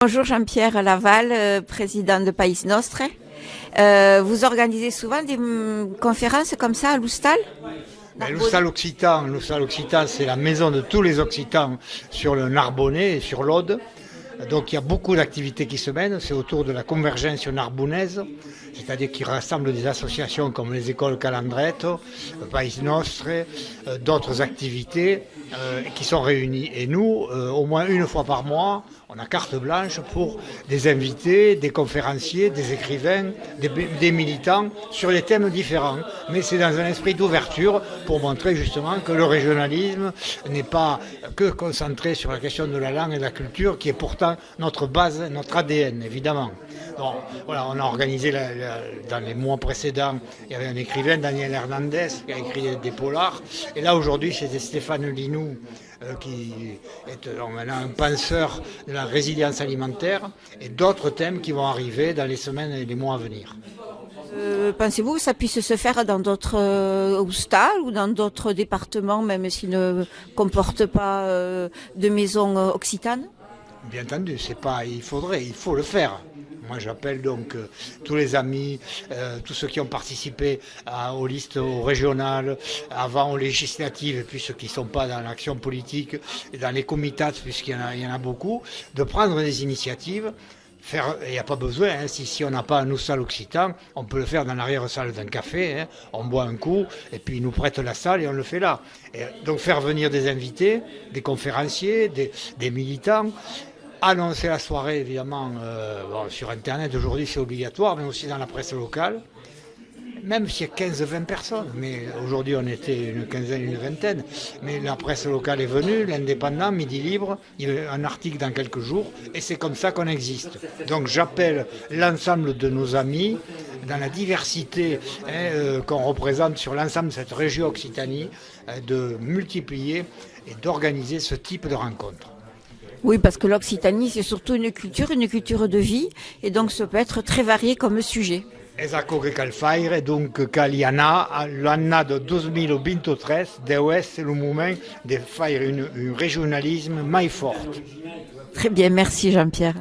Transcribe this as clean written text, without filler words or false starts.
Bonjour Jean-Pierre Laval, président de Pays Nostre. Vous organisez souvent des conférences comme ça à l'Oustal? L'Oustal Occitan, c'est la maison de tous les Occitans sur le Narbonnais et sur l'Aude. Donc il y a beaucoup d'activités qui se mènent, c'est autour de la convergence narbonnaise, c'est-à-dire qui rassemble des associations comme les écoles Calandretto, Pays Nostre, d'autres activités qui sont réunies. Et nous, au moins une fois par mois, on a carte blanche pour des invités, des conférenciers, des écrivains, des militants sur des thèmes différents. Mais c'est dans un esprit d'ouverture pour montrer justement que le régionalisme n'est pas que concentré sur la question de la langue et de la culture, qui est pourtant notre base, notre ADN, évidemment. Donc, voilà, on a organisé dans les mois précédents, il y avait un écrivain, Daniel Hernandez, qui a écrit des polars. Et là, aujourd'hui, c'était Stéphane Linou, qui est maintenant un penseur de la résilience alimentaire, et d'autres thèmes qui vont arriver dans les semaines et les mois à venir. Pensez-vous que ça puisse se faire dans d'autres Oustal ou dans d'autres départements, même s'ils ne comportent pas de maisons occitanes? Bien entendu, il faut le faire. Moi, j'appelle donc tous les amis, tous ceux qui ont participé aux listes régionales, avant aux législatives, et puis ceux qui ne sont pas dans l'action politique, et dans les comitats, puisqu'il y en a beaucoup, de prendre des initiatives. Il n'y a pas besoin, si on n'a pas un Oustal occitan, on peut le faire dans l'arrière-salle d'un café, on boit un coup, et puis ils nous prêtent la salle et on le fait là. Et donc faire venir des invités, des conférenciers, des militants, annoncer la soirée évidemment sur Internet, aujourd'hui c'est obligatoire, mais aussi dans la presse locale, même s'il y a 15-20 personnes, mais aujourd'hui on était une quinzaine, une vingtaine, mais la presse locale est venue, l'Indépendant, Midi Libre, il y a un article dans quelques jours, et c'est comme ça qu'on existe. Donc j'appelle l'ensemble de nos amis, dans la diversité qu'on représente sur l'ensemble de cette région Occitanie, de multiplier et d'organiser ce type de rencontres. Oui, parce que l'Occitanie, c'est surtout une culture de vie, et donc ça peut être très varié comme sujet. Esatto che cal faire, donc caliana, l'année de 2023, deve essere un moment de faire un régionalisme mai fort. Très bien, merci Jean-Pierre.